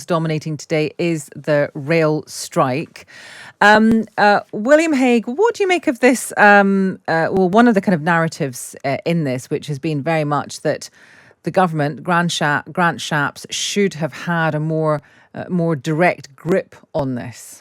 dominating today is the rail strike. William Hague, what do you make of this? One of the kind of narratives in this, which has been very much that the government, Grant Shapps, should have had a more direct grip on this.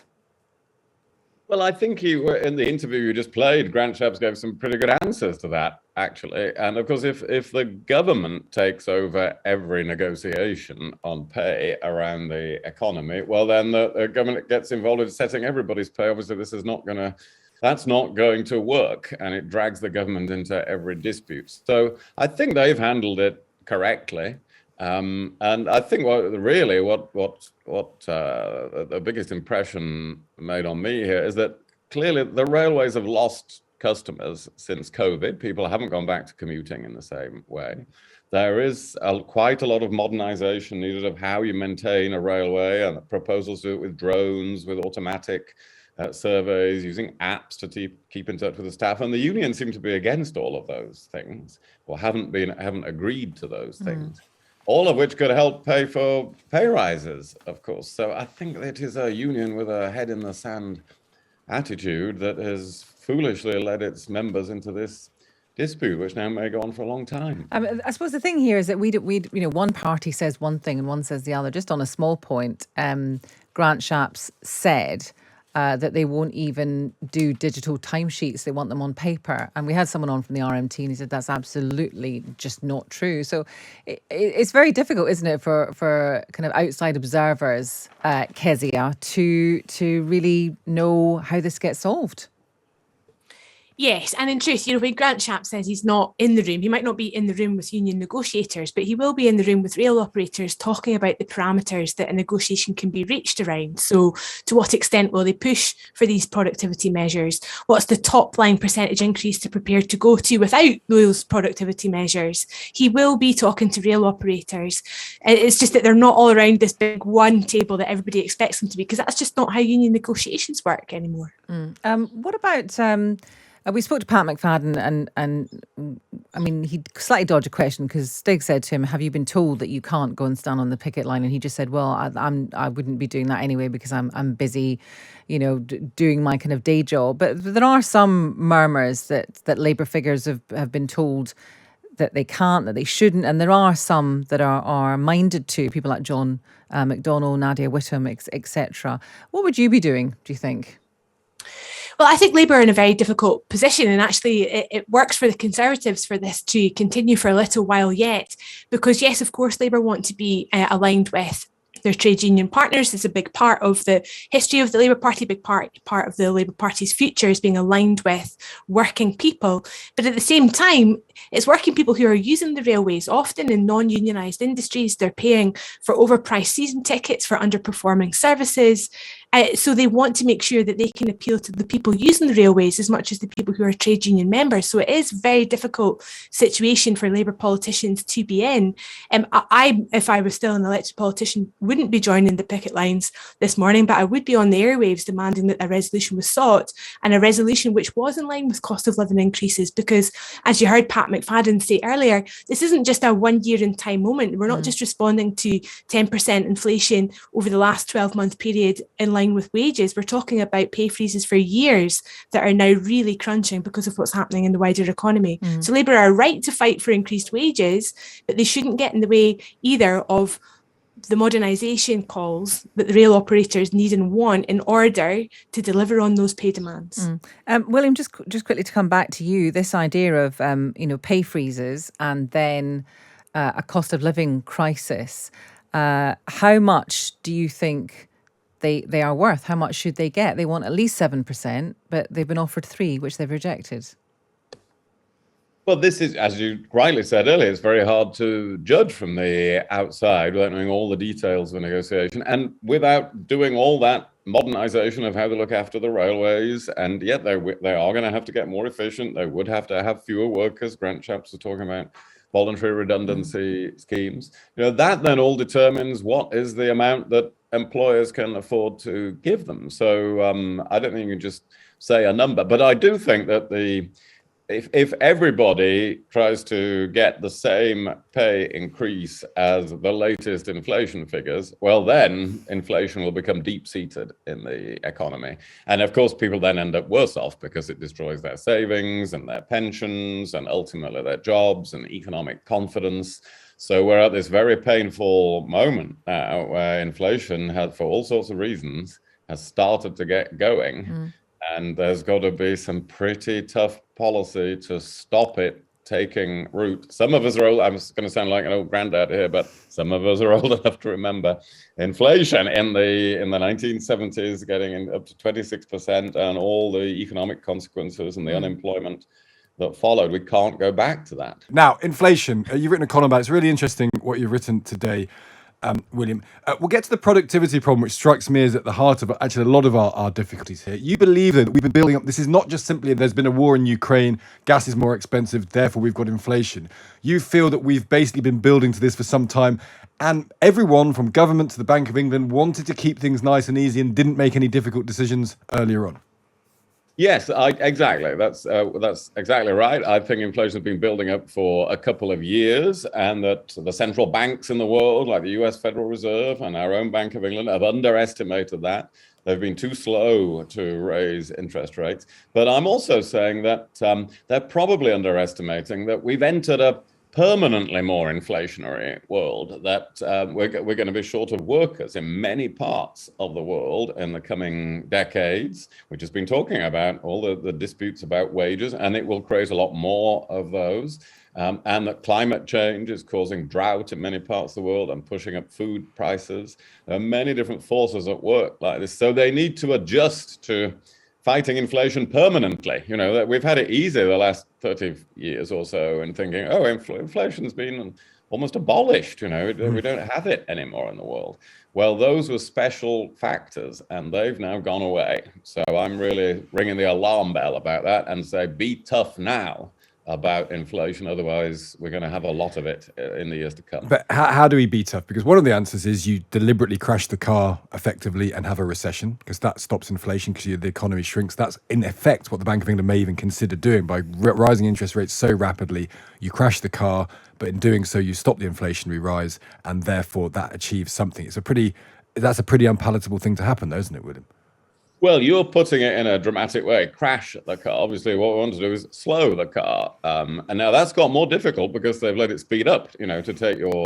Well, I think in the interview you just played, Grant Shapps gave some pretty good answers to that, actually. And of course, if the government takes over every negotiation on pay around the economy, well, then the government gets involved in setting everybody's pay. Obviously, that's not going to work, and it drags the government into every dispute. So I think they've handled it correctly. And I think what the biggest impression made on me here is that clearly the railways have lost customers since COVID. People haven't gone back to commuting in the same way. There is quite a lot of modernization needed of how you maintain a railway, and proposals to do it with drones, with automatic surveys, using apps to keep in touch with the staff. And the unions seem to be against all of those things, or haven't agreed to those things. All of which could help pay for pay rises, of course. So I think it is a union with a head in the sand attitude that has foolishly led its members into this dispute, which now may go on for a long time. I suppose the thing here is that one party says one thing and one says the other. Just on a small point, Grant Shapps said that they won't even do digital timesheets. They want them on paper. And we had someone on from the RMT and he said that's absolutely just not true. So it's very difficult, isn't it, for kind of outside observers, Kezia, to really know how this gets solved. Yes, and in truth, when Grant Shapps says he's not in the room, he might not be in the room with union negotiators, but he will be in the room with rail operators talking about the parameters that a negotiation can be reached around. So to what extent will they push for these productivity measures? What's the top line percentage increase to prepare to go to without those productivity measures? He will be talking to rail operators. It's just that they're not all around this big one table that everybody expects them to be, because that's just not how union negotiations work anymore. What about... we spoke to Pat McFadden and I mean, he slightly dodged a question because Stig said to him, have you been told that you can't go and stand on the picket line? And he just said, well, I wouldn't be doing that anyway because I'm busy, doing my kind of day job. But there are some murmurs that Labour figures have been told that they can't, that they shouldn't. And there are some that are minded to, people like John McDonnell, Nadia Whittome, etc. What would you be doing, do you think? Well, I think Labour are in a very difficult position, and actually it works for the Conservatives for this to continue for a little while yet, because yes, of course, Labour want to be aligned with their trade union partners. It's a big part of the history of the Labour Party, big part of the Labour Party's future is being aligned with working people. But at the same time, it's working people who are using the railways, often in non-unionised industries. They're paying for overpriced season tickets for underperforming services. So they want to make sure that they can appeal to the people using the railways as much as the people who are trade union members. So it is a very difficult situation for Labour politicians to be in. I, if I was still an elected politician, wouldn't be joining the picket lines this morning, but I would be on the airwaves demanding that a resolution was sought, and a resolution which was in line with cost of living increases. Because as you heard Pat McFadden say earlier, this isn't just a 1 year in time moment. We're not just responding to 10% inflation over the last 12-month period in line with wages. We're talking about pay freezes for years that are now really crunching because of what's happening in the wider economy. So Labour are right to fight for increased wages, but they shouldn't get in the way either of the modernisation calls that the rail operators need and want in order to deliver on those pay demands. William, just quickly to come back to you, this idea of pay freezes and then a cost of living crisis. How much do you think they are worth? How much should they get? They want at least 7%, but they've been offered 3%, which they've rejected. Well, this is, as you rightly said earlier, it's very hard to judge from the outside without knowing all the details of the negotiation and without doing all that modernisation of how they look after the railways. And yet they are going to have to get more efficient. They would have to have fewer workers. Grant Shapps was talking about voluntary redundancy schemes. That then all determines what is the amount that employers can afford to give them. So I don't think you can just say a number, but I do think that if everybody tries to get the same pay increase as the latest inflation figures, well, then inflation will become deep-seated in the economy. And of course, people then end up worse off because it destroys their savings and their pensions and ultimately their jobs and economic confidence. So we're at this very painful moment now where inflation has, for all sorts of reasons, has started to get going. And there's got to be some pretty tough policy to stop it taking root. Some of us are old, I'm going to sound like an old granddad here, but some of us are old enough to remember inflation in the 1970s getting up to 26% and all the economic consequences and the unemployment that followed. We can't go back to that. Now, inflation, you've written a column about it. It's really interesting what you've written today. William, we'll get to the productivity problem, which strikes me as at the heart of actually a lot of our difficulties here. You believe that we've been building up, this is not just simply there's been a war in Ukraine, gas is more expensive, therefore we've got inflation. You feel that we've basically been building to this for some time, and everyone from government to the Bank of England wanted to keep things nice and easy and didn't make any difficult decisions earlier on. Yes, exactly. That's exactly right. I think inflation has been building up for a couple of years, and that the central banks in the world, like the US Federal Reserve and our own Bank of England, have underestimated that. They've been too slow to raise interest rates. But I'm also saying that they're probably underestimating that we've entered a permanently more inflationary world, that we're going to be short of workers in many parts of the world in the coming decades. We've just been talking about all the disputes about wages, and it will create a lot more of those. And that climate change is causing drought in many parts of the world and pushing up food prices. There are many different forces at work like this. So they need to adjust to fighting inflation permanently. You know, that we've had it easy the last 30 years or so and thinking, oh, inflation's been almost abolished, you know, we don't have it anymore in the world. Well, those were special factors and they've now gone away. So I'm really ringing the alarm bell about that and say, be tough now about inflation, otherwise we're going to have a lot of it in the years to come. But how do we be tough? Because one of the answers is you deliberately crash the car effectively and have a recession, because that stops inflation because the economy shrinks. That's in effect what the Bank of England may even consider doing by rising interest rates so rapidly. You crash the car, but in doing so you stop the inflationary rise, and therefore that achieves something. That's a pretty unpalatable thing to happen, though, isn't it, William? Well, you're putting it in a dramatic way. Crash the car. Obviously, what we want to do is slow the car. And now that's got more difficult because they've let it speed up, you know, to take your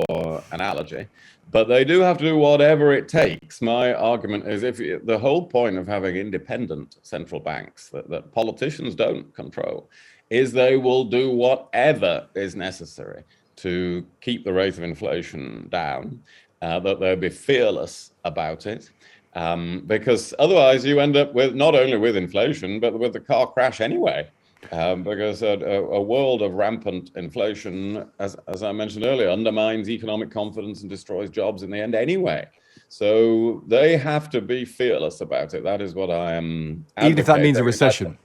analogy. But they do have to do whatever it takes. My argument is the whole point of having independent central banks that politicians don't control is they will do whatever is necessary to keep the rate of inflation down, that they'll be fearless about it. Because otherwise you end up with not only with inflation, but with the car crash anyway. Because a world of rampant inflation, as I mentioned earlier, undermines economic confidence and destroys jobs in the end anyway. So they have to be fearless about it. That is what I am advocating. Even if that means a recession.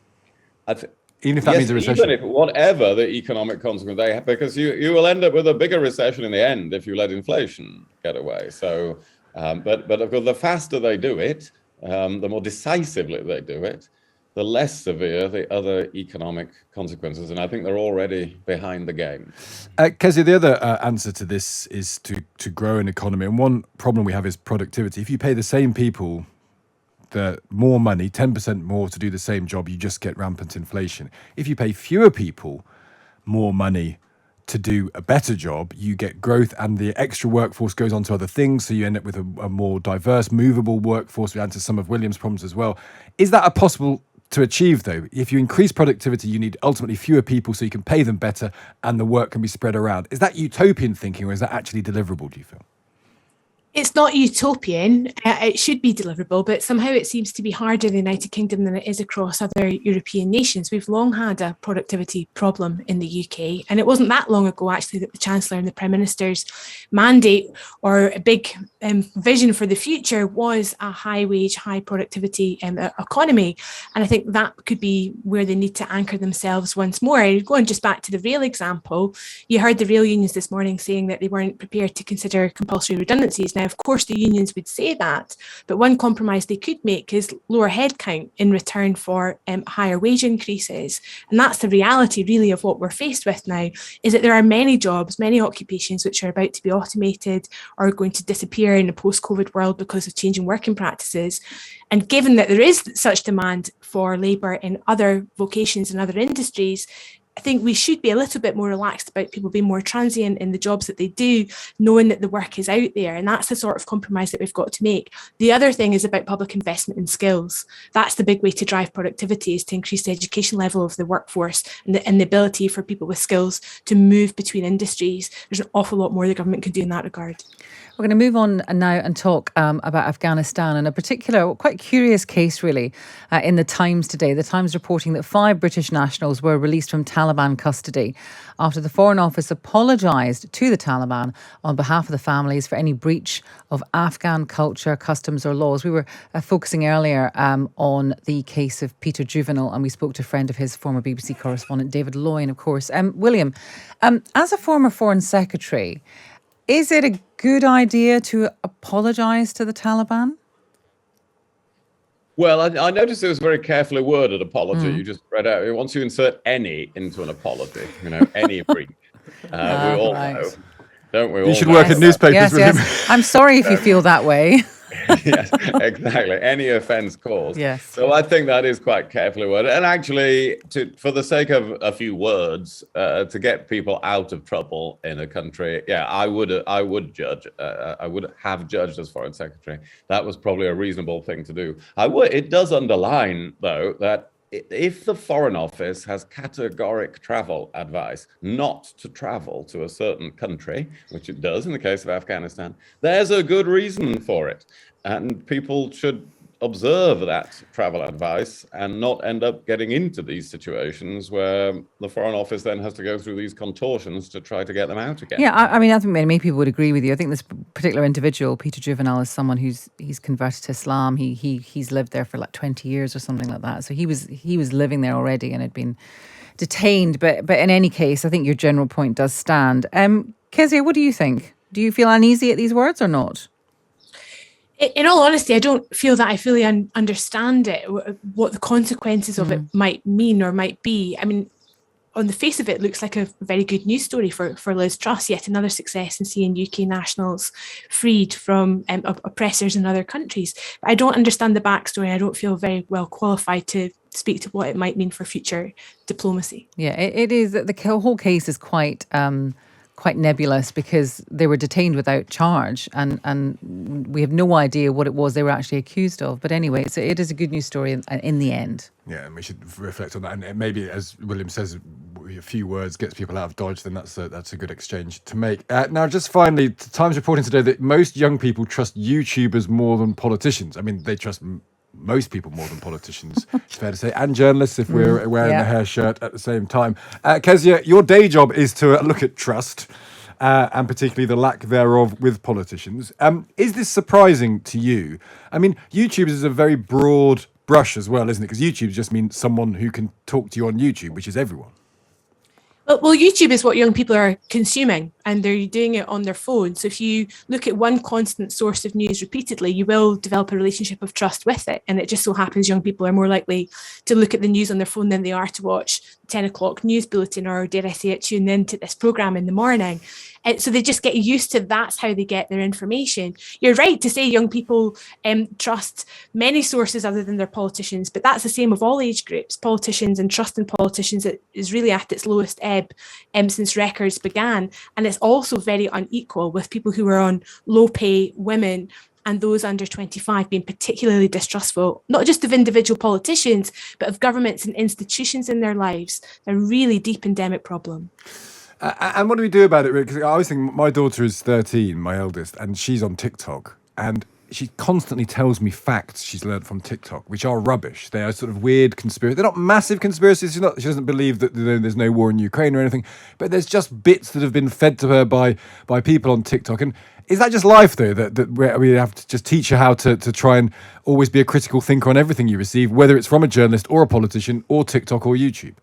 Even if that means a recession. Even if whatever the economic consequence they have, because you will end up with a bigger recession in the end if you let inflation get away. So. But of course, the faster they do it, the more decisively they do it, the less severe the other economic consequences. And I think they're already behind the game. Kezia, the other answer to this is to grow an economy. And one problem we have is productivity. If you pay the same people the more money, 10% more to do the same job, you just get rampant inflation. If you pay fewer people more money to do a better job, you get growth, and the extra workforce goes on to other things. So you end up with a more diverse, movable workforce. We answer some of William's problems as well. Is that possible to achieve, though? If you increase productivity, you need ultimately fewer people so you can pay them better and the work can be spread around. Is that utopian thinking, or is that actually deliverable, do you feel? It's not utopian. It should be deliverable, but somehow it seems to be harder in the United Kingdom than it is across other European nations. We've long had a productivity problem in the UK, and it wasn't that long ago, actually, that the Chancellor and the Prime Minister's mandate or a big vision for the future was a high-wage, high-productivity economy. And I think that could be where they need to anchor themselves once more. Going just back to the rail example, you heard the rail unions this morning saying that they weren't prepared to consider compulsory redundancies. Now, Now, of course, the unions would say that, but one compromise they could make is lower headcount in return for higher wage increases. And that's the reality, really, of what we're faced with now, is that there are many jobs, many occupations which are about to be automated or are going to disappear in a post-COVID world because of changing working practices. And given that there is such demand for labour in other vocations and other industries, I think we should be a little bit more relaxed about people being more transient in the jobs that they do, knowing that the work is out there. And that's the sort of compromise that we've got to make. The other thing is about public investment in skills. That's the big way to drive productivity, is to increase the education level of the workforce and the ability for people with skills to move between industries. There's an awful lot more the government can do in that regard. We're going to move on now and talk about Afghanistan, and a particular, quite curious case, really, in the Times today. The Times reporting that 5 British nationals were released from Taliban custody after the Foreign Office apologised to the Taliban on behalf of the families for any breach of Afghan culture, customs or laws. We were focusing earlier on the case of Peter Juvenile, and we spoke to a friend of his, former BBC correspondent David Loyne, of course. William, as a former Foreign Secretary, is it a good idea to apologise to the Taliban? Well, I noticed it was a very carefully worded apology. You just read out. Once you insert any into an apology, any breach, we all know, don't we? You should work in newspapers. Yes. I'm sorry if you feel that way. Yes, exactly. Any offence caused. Yes. So I think that is quite carefully worded. And actually, for the sake of a few words, to get people out of trouble in a country, I would judge. I would have judged as Foreign Secretary. That was probably a reasonable thing to do. It does underline, though, that if the Foreign Office has categoric travel advice not to travel to a certain country, which it does in the case of Afghanistan, there's a good reason for it. And people should observe that travel advice and not end up getting into these situations where the Foreign Office then has to go through these contortions to try to get them out again. Yeah, I mean, I think many people would agree with you. I think this particular individual, Peter Juvenile, is someone he's converted to Islam. He's lived there for like 20 years or something like that. So he was living there already and had been detained. But in any case, I think your general point does stand. Kezia, what do you think? Do you feel uneasy at these words or not? In all honesty, I don't feel that I fully understand it, what the consequences of it might mean or might be. I mean, on the face of it, looks like a very good news story for Liz Truss, yet another success in seeing UK nationals freed from oppressors in other countries. But I don't understand the backstory. I don't feel very well qualified to speak to what it might mean for future diplomacy. Yeah, it is. The whole case is quite nebulous because they were detained without charge and we have no idea what it was they were actually accused of. But anyway, it is a good news story in the end. Yeah, and we should reflect on that. And maybe, as William says, a few words gets people out of dodge, then that's a good exchange to make. Now, just finally, the Times reporting today that most young people trust YouTubers more than politicians. I mean, they trust most people more than politicians, it's fair to say, and journalists if we're wearing the hair shirt at the same time. Kezia, your day job is to look at trust and particularly the lack thereof with politicians. Is this surprising to you? I mean, YouTubers is a very broad brush as well, isn't it? Because YouTube just means someone who can talk to you on YouTube, which is everyone. Well, YouTube is what young people are consuming and they're doing it on their phone. So if you look at one constant source of news repeatedly, you will develop a relationship of trust with it. And it just so happens young people are more likely to look at the news on their phone than they are to watch the 10 o'clock news bulletin or, dare I say it, tune in to this programme in the morning. And so they just get used to that's how they get their information. You're right to say young people trust many sources other than their politicians, but that's the same of all age groups. Politicians and trust in politicians is really at its lowest ebb since records began. And it's also very unequal with people who are on low pay, women, and those under 25 being particularly distrustful, not just of individual politicians, but of governments and institutions in their lives. They're a really deep endemic problem. And what do we do about it? Because I always think my daughter is 13, my eldest, and she's on TikTok. And she constantly tells me facts she's learned from TikTok, which are rubbish. They are sort of weird conspiracies. They're not massive conspiracies. She doesn't believe that there's no war in Ukraine or anything. But there's just bits that have been fed to her by people on TikTok. And is that just life, though, that we have to just teach her how to try and always be a critical thinker on everything you receive, whether it's from a journalist or a politician or TikTok or YouTube?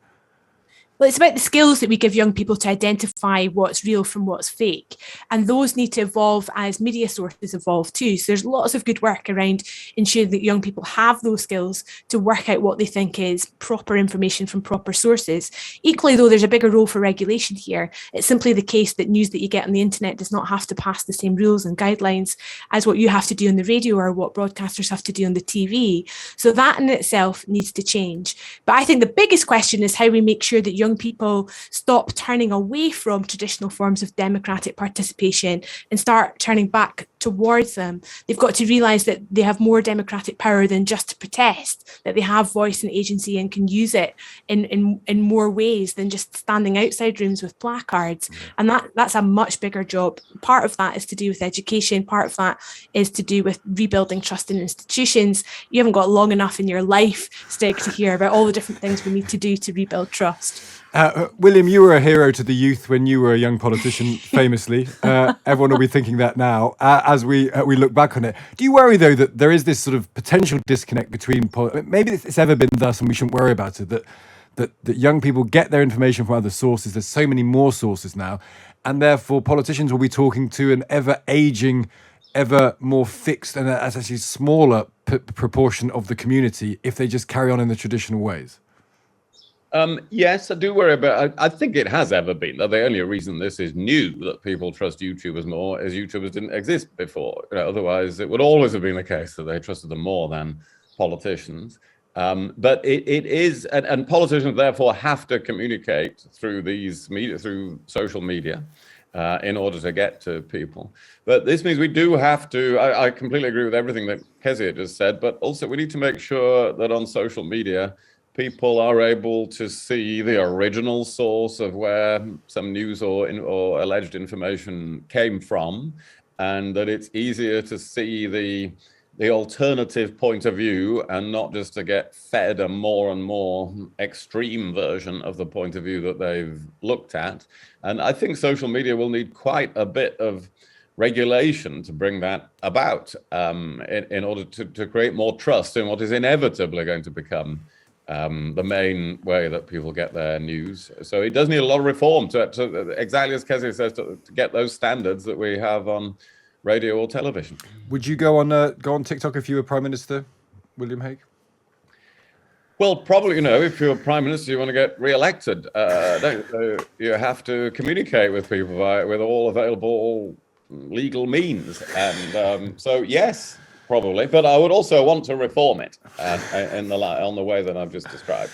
Well, it's about the skills that we give young people to identify what's real from what's fake. And those need to evolve as media sources evolve too. So there's lots of good work around ensuring that young people have those skills to work out what they think is proper information from proper sources. Equally, though, there's a bigger role for regulation here. It's simply the case that news that you get on the internet does not have to pass the same rules and guidelines as what you have to do on the radio or what broadcasters have to do on the TV. So that in itself needs to change. But I think the biggest question is how we make sure that young people stop turning away from traditional forms of democratic participation and start turning back towards them. They've got to realise that they have more democratic power than just to protest, that they have voice and agency and can use it in more ways than just standing outside rooms with placards. And that's a much bigger job. Part of that is to do with education. Part of that is to do with rebuilding trust in institutions. You haven't got long enough in your life, Stig, to hear about all the different things we need to do to rebuild trust. William, you were a hero to the youth when you were a young politician, famously. Everyone will be thinking that now as we look back on it. Do you worry, though, that there is this sort of potential disconnect between, maybe it's ever been thus and we shouldn't worry about it, that young people get their information from other sources? There's so many more sources now, and therefore politicians will be talking to an ever-aging, ever more fixed and actually smaller proportion of the community if they just carry on in the traditional ways. Yes, I do worry about. I think it has ever been. The only reason this is new that people trust YouTubers more is YouTubers didn't exist before. Otherwise, it would always have been the case that they trusted them more than politicians. But it is, and politicians therefore have to communicate through these media, through social media, in order to get to people. But this means we do have to. I completely agree with everything that Kezia just said. But also, we need to make sure that on social media, people are able to see the original source of where some news or alleged information came from, and that it's easier to see the alternative point of view and not just to get fed a more and more extreme version of the point of view that they've looked at. And I think social media will need quite a bit of regulation to bring that about, in order to create more trust in what is inevitably going to become the main way that people get their news. So it does need a lot of reform to exactly as Kezia says, to get those standards that we have on radio or television. Would you go on TikTok if you were Prime Minister, William Hague? Well, probably, if you're Prime Minister, you want to get re-elected. You have to communicate with people with all available legal means. And so, yes, probably. But I would also want to reform it on the way that I've just described.